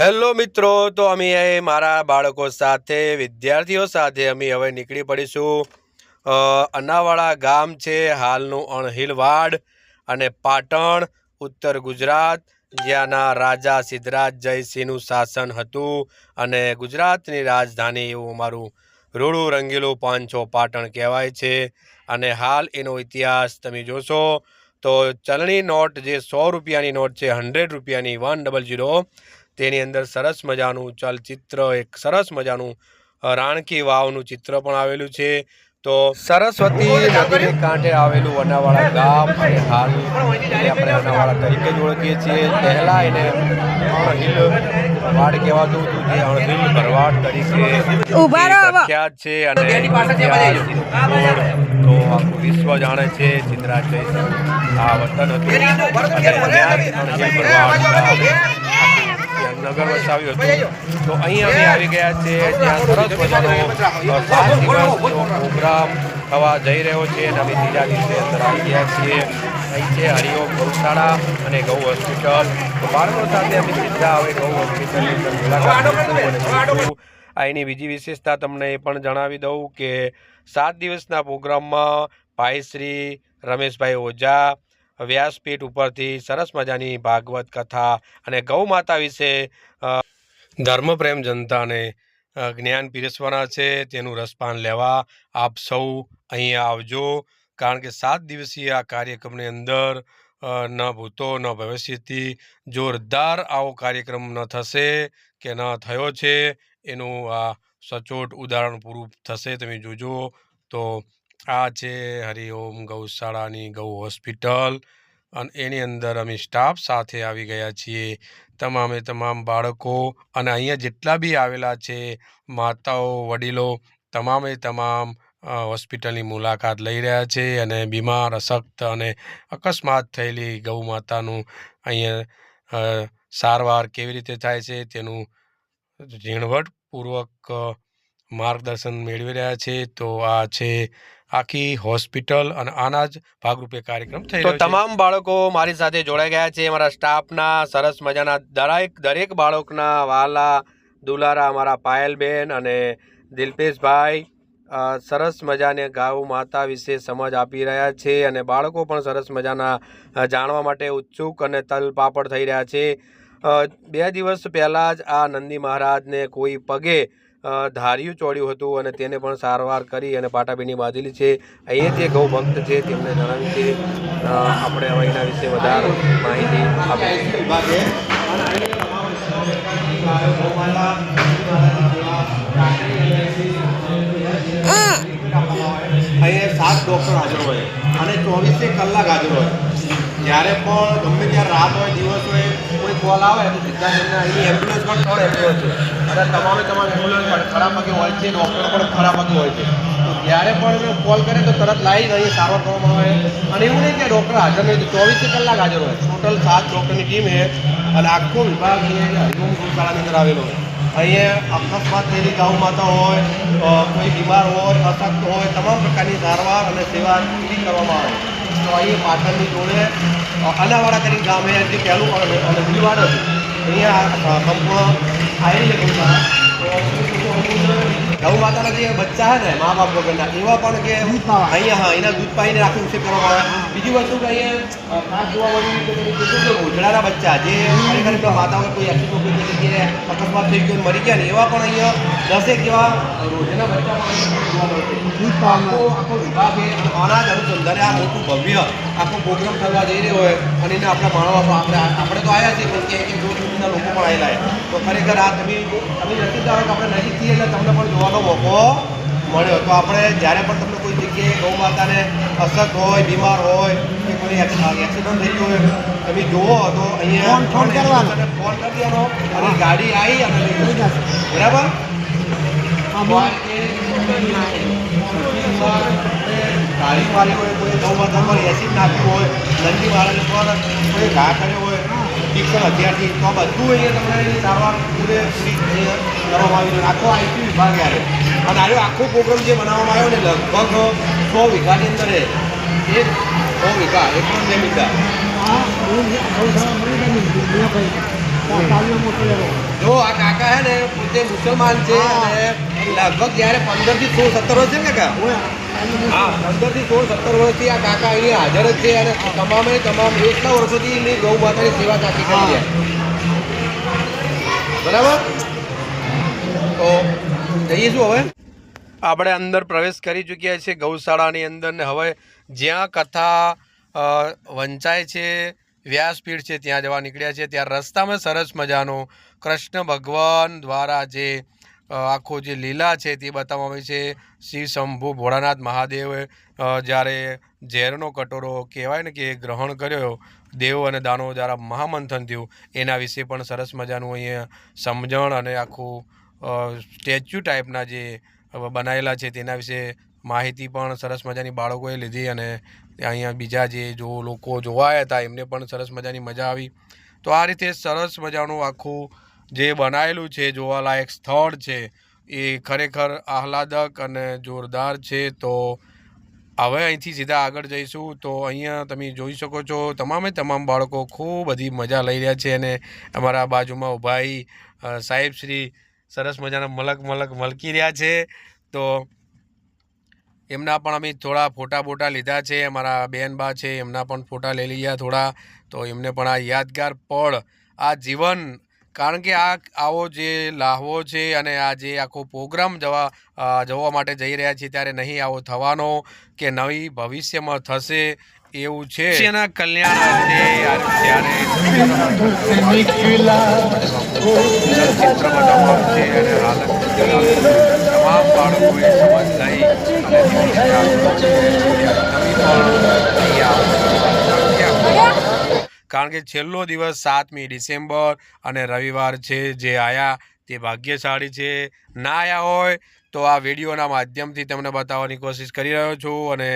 Hello મિત્રો, તો અમે મારા બાળકો સાથે વિદ્યાર્થીઓ સાથે અમે હવે નીકળી પડીશું અનાવાડા ગામ છે હાલનું અણહિલવાડ અને પાટણ ઉત્તર ગુજરાત, જ્યાંના રાજા સિદ્ધરાજ જયસિંહનું શાસન હતું અને ગુજરાતની રાજધાની એવું અમારું રૂડું રંગીલું પાંચો પાટણ કહેવાય છે। અને હાલ એનો ઇતિહાસ તમે જોશો તો ચલણી નોટ જે 100 રૂપિયાની નોટ છે, 100 રૂપિયાની 100 તેની અંદર સરસ મજાનું ચલચિત્ર, એક સરસ મજાનું રાણકી વાવનું ચિત્ર પણ આવેલું છે। તો સરસ્વતી નદીને કાંઠે આવેલું અનાવાડા ગામ અને હાલ આપણે અનાવાડા તરીકે જ ઓળખીએ છીએ। પહેલાં એને અણહિલવાડ કહેવાતું હતું, જે અણહિલ ભરવાડ તરીકે પ્રખ્યાત છે અને તો આખું વિશ્વ જાણે છે સિદ્ધરાજ જયસિંહ આ વતન હતું અને અણહિલ ભરવાડ નગર વસાવ્યું હતું। તો અહીં અમે આવી ગયા છે, જ્યાં સરસ મજાનો 7 દિવસનો પ્રોગ્રામ થવા જઈ રહ્યો છે અને અમે ત્રીજા દિવસે અંદર આવી ગયા છીએ। અહીં છે હરિઓમ ગૌશાળા અને ગૌ હોસ્પિટલ। તો બાળકો સાથે અમે સીધા હવે ગૌ હોસ્પિટલની અંદર મુલાકાત લઈશું। અહીંની બીજી વિશેષતા તમને એ પણ જણાવી દઉં કે 7 દિવસના પ્રોગ્રામમાં ભાઈ શ્રી રમેશભાઈ ઓઝા વ્યાસપીઠ ઉપરથી સરસ મજાની ભાગવત કથા અને ગૌ માતા વિશે ધર્મપ્રેમ જનતાને જ્ઞાન પીરસવાના છે। તેનું રસપાન લેવા આપ સૌ અહીંયા આવજો, કારણ કે 7 દિવસીય આ કાર્યક્રમની અંદર ન ભૂતો ન ભવિષ્યથી જોરદાર આવો કાર્યક્રમ ન થશે કે ન થયો છે એનું આ સચોટ ઉદાહરણ પૂરું થશે, તમે જોજો। તો આ છે હરિઓમ ગૌશાળાની ગૌ હોસ્પિટલ અને એની અંદર અમે સ્ટાફ સાથે આવી ગયા છીએ, તમામે તમામ બાળકો અને અહીંયા જેટલા બી આવેલા છે માતાઓ વડીલો તમામે તમામ હોસ્પિટલની મુલાકાત લઈ રહ્યા છે અને બીમાર અશક્ત અને અકસ્માત થયેલી ગૌ માતાનું અહીંયા સારવાર કેવી રીતે થાય છે તેનું ઝીણવટપૂર્વક માર્ગદર્શન મેળવી રહ્યા છે। તો આ છે આખી હોસ્પિટલ અને આના જ ભાગરૂપે કાર્યક્રમ થઈ રહ્યો છે। તો તમામ બાળકો મારી સાથે જોડાઈ ગયા છે, મારા સ્ટાફના સરસ મજાના દરેક બાળકના વાલા દુલારા અમારા પાયલબેન અને દિલપેશભાઈ સરસ મજાને ગૌ માતા વિશે સમજ આપી રહ્યા છે અને બાળકો પણ સરસ મજાના જાણવા માટે ઉત્સુક અને તલપાપડ થઈ રહ્યા છે। 2 દિવસ પહેલાં જ આ નંદી મહારાજને કોઈ પગે ધાર્યું ચોડ્યું હતું અને તેને પણ સારવાર કરી અને પાટાબીની બાંધેલી છે। અહીંયા જે ગૌ ભક્ત છે તેમને જણાવ્યું છે, આપણે હવે એના વિશે વધારે માહિતી આપીશું। અહીંયા 7 ડૉક્ટર હાજર હોય અને 24 કલાક હાજર હોય। જ્યારે પણ ગમે ત્યારે રાત હોય દિવસ હોય કોઈ કોલ આવે તો સીધા તમને અહીંની એમ્બ્યુલન્સ પણ 3 એમ્બ્યુલન્સ છે અને તમામ એમ્બ્યુલન્સ ખરા પગે હોય છે, ડૉક્ટર પણ ખરા પગે હોય છે। તો જ્યારે પણ કોલ કરે તો તરત લાવીને અહીં સારવાર કરવામાં આવે અને એવું નહીં કે ડૉક્ટર હાજર નહીં, 24 કલાક હાજર હોય। ટોટલ 7 ડૉક્ટરની ટીમ છે અને આખો વિભાગ અહીંયા હરિઓમ ગૌશાળાની અંદર આવેલો હોય। અહીંયા અકસ્માત થયેલી ગૌ માતા હોય, કોઈ બીમાર હોય, અશક્ત હોય, તમામ પ્રકારની સારવાર અને સેવા પૂરી કરવામાં આવે। તો અહીં પાટણની જોડે અનાવાડા કરીને ગામ જે પહેલું અણહિલવાડ હતું, અહીંયા સંપૂર્ણ આવેલી ગૌશાળા। ગૌ માતાના જે બચ્ચા છે ને મા બાપ વગરના એવા પણ કે અહીંયા એના દૂધ પાઈને આખું ઉછેર કરવામાં આવે। બીજી વસ્તુ કે અહીંયા ખાસ જોવા મળ્યું કે રોજડાના બચ્ચા જે ખરેખર માતાઓ કોઈ એક્સિડન્ટ કોઈ જગ્યાએ અકસ્માત થઈ ગયો મરી ગયા ને એવા પણ અહીંયા 10 જેવા રોજના બચ્ચા પણ જોવા મળશે। આખો વિભાગ એ અનાજ અનુસંધાને આ મોટું ભવ્ય આખો પ્રોગ્રામ થવા જઈ રહ્યો હોય અને એને આપણે માણવા આપણે તો આવ્યા છીએ પણ કે દૂર દૂરના લોકો પણ આવેલા તો ખરેખર આ તમે નજીકતા હોય તો આપણે નજીકથી એટલે તમને પણ જોવાનો મોકો મળ્યો। તો આપણે જ્યારે પણ તમને કોઈ જગ્યાએ ગૌ માતાને અસર હોય, બીમાર હોય કે કોઈ એક્સિડન્ટ થઈ ગયો હોય તમે જુઓ તો અહીંયા ફોન કરી દેવાનો અને ગાડી આવી અને લઈ જશે, બરાબર? ગાડીવાળી હોય કોઈ ગૌ માતા પર એસિડ નાખ્યું હોય, નંદી વાળાને પર કોઈ ઘા કર્યો હોય, ટીકર હથિયારથી, તો આ બધું અહીંયા તમને સારવાર પૂરેપૂરી કરવામાં આવી છે। આખો આઈસી વિભાગ આવે અને આખો પ્રોગ્રામ જે બનાવવામાં આવ્યો ને લગભગ 100 વીઘાની અંદર એ 100 વીઘા 1 મીટર જો આ કાકા હે ને પોતે મુસલમાન છે અને લગભગ જ્યારે 15 થી 16 17 વર્ષ છે ને કાકા, હા 15 થી 16 17 વર્ષથી આ કાકા અહીંયા હાજર જ છે અને તમામે તમામ એટલા વર્ષોથી એની ગૌ માતાની સેવા કાકી કરી રહ્યા. બરાબર, તો જઈએ શું હવે? આપણે અંદર પ્રવેશ કરી ચૂક્યા છીએ ગૌશાળાની અંદર ને હવે જ્યાં કથા વંચાય છે, વ્યાસપીઠ છે, ત્યાં જવા નીકળ્યા છે. ત્યાં રસ્તામાં સરસ મજાનો કૃષ્ણ ભગવાન દ્વારા જે આખો જે લીલા છે તે બતાવવામાં આવી છે. શ્રી શંભુ ભોળાનાથ મહાદેવ જ્યારે ઝેરનો કટોરો કહેવાય ને કે ગ્રહણ કર્યો દેવ અને દાનવો દ્વારા મહામંથન થયું, એના વિશે પણ સરસ મજાનું અહીંયા સમજણ અને આખું સ્ટેચ્યુ ટાઈપના જે બનાવેલા છે તેના વિશે માહિતી પણ સરસ મજાની બાળકોએ લીધી અને અહીંયા બીજા જે લોકો જોવા આવ્યા હતા એમને પણ સરસ મજાની મજા આવી. તો આ રીતે સરસ મજાનું આખું જે બનાવેલું છે જોવાલાયક સ્થળ છે એ ખરેખર આહલાદક અને જોરદાર છે. તો હવે અહીંથી સીધા આગળ જઈશું. તો અહીંયા તમે જોઈ શકો છો તમામે તમામ બાળકો ખૂબ બધી મજા લઈ રહ્યા છે અને અમારા બાજુમાં ઉભાઈ સાહેબ શ્રી સરસ મજાના મલકી રહ્યા છે. તો એમના પણ અમે થોડા ફોટા લીધા છે. અમારા બેન બા છે એમના પણ ફોટા લઈ લીધા થોડા. તો એમને પણ આ યાદગાર પળ, આ જીવન, કારણ કે આવો જે લાહવો છે અને આ જે આખો પ્રોગ્રામ જવા માટે જઈ રહ્યા છીએ ત્યારે નહીં આવો થવાનો કે નવી ભવિષ્યમાં થશે એવું છે. એના કલ્યાણ તમામ બાળકોએ સમજ લઈ કારણ કે છેલ્લો દિવસ 7મી ડિસેમ્બર અને રવિવાર છે. જે આયા તે ભાગ્યશાળી છે. ના આવ્યા હોય તો આ વિડીયોના માધ્યમથી તમને બતાવવાની કોશિશ કરી રહ્યો છું અને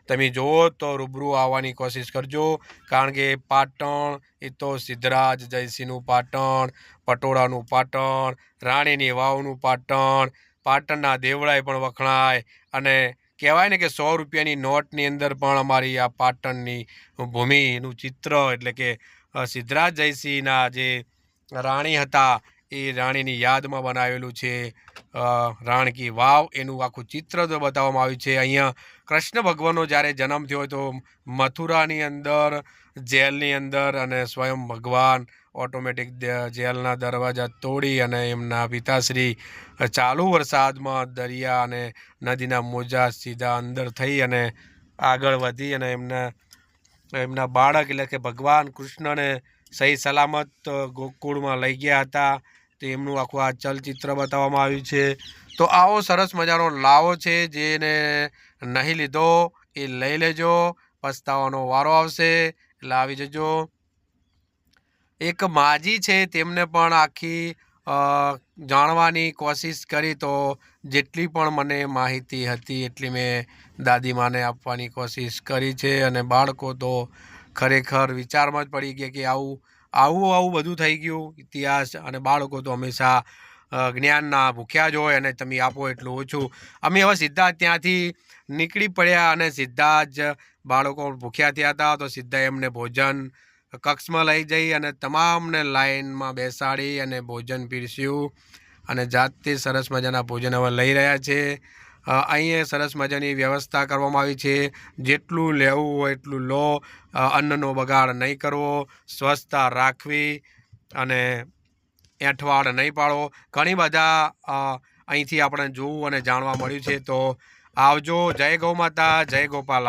તમે જુઓ તો રૂબરૂ આવવાની કોશિશ કરજો. કારણ કે પાટણ એ તો સિદ્ધરાજ જયસિંહનું પાટણ, પટોળાનું પાટણ, રાણીની વાવનું પાટણ, પાટણના દેવળાએ પણ વખણાય અને કહેવાય ને કે 100 રૂપિયાની નોટની અંદર પણ અમારી આ પાટણની ભૂમિનું ચિત્ર, એટલે કે સિદ્ધરાજ જયસિંહના જે રાણી હતા એ રાણીની યાદમાં બનાવેલું છે. રાણકી વાવ એનું આખું ચિત્ર તો બતાવવામાં આવ્યું છે. અહીંયા કૃષ્ણ ભગવાનનો જ્યારે જન્મ થયો તો મથુરાની અંદર જેલની અંદર અને સ્વયં ભગવાન ઓટોમેટિક જેલના દરવાજા તોડી અને એમના પિતાશ્રી ચાલુ વરસાદમાં દરિયા અને નદીના મોજા સીધા અંદર થઈ અને આગળ વધી અને એમના બાળક એટલે કે ભગવાન કૃષ્ણને સહી સલામત ગોકુળમાં લઈ ગયા હતા. તો એમનું આખું આ ચલચિત્ર બતાવવામાં આવ્યું છે. તો આવો સરસ મજાનો લાવો છે, જેને નહીં લીધો એ લઈ લેજો, પસ્તાવાનો વારો આવશે એટલે આવી જજો. એક માજી છે તેમને પણ આખી જાણવાની કોશિશ કરી, તો જેટલી પણ મને માહિતી હતી એટલી મેં દાદીમાને આપવાની કોશિશ કરી છે અને બાળકો તો ખરેખર વિચારમાં જ પડી ગયા કે આવું બધું થઈ ગયું ઇતિહાસ. અને બાળકો તો હંમેશા જ્ઞાનના ભૂખ્યા જ હોય અને તમે આપો એટલું ઓછું. અમે હવે સીધા ત્યાંથી નીકળી પડ્યા અને સીધા જ બાળકો ભૂખ્યા થયા હતા તો સીધા એમને ભોજન કક્ષમાં લઈ જઈ અને તમામને લાઈનમાં બેસાડી અને ભોજન પીરસ્યું અને જાતે સરસ મજાના ભોજન હવે લઈ રહ્યા છે. અહીંયા સરસ મજાની વ્યવસ્થા કરવામાં આવી છે. જેટલું લેવું હોય એટલું લો, અન્નનો બગાડ નહીં કરવો, સ્વચ્છતા રાખવી અને એંઠવાડ નહીં પાડવો. ઘણી બધા અહીંથી આપણે જોવું અને જાણવા મળ્યું છે. તો આવજો. જય ગૌ માતા, જય ગોપાલ.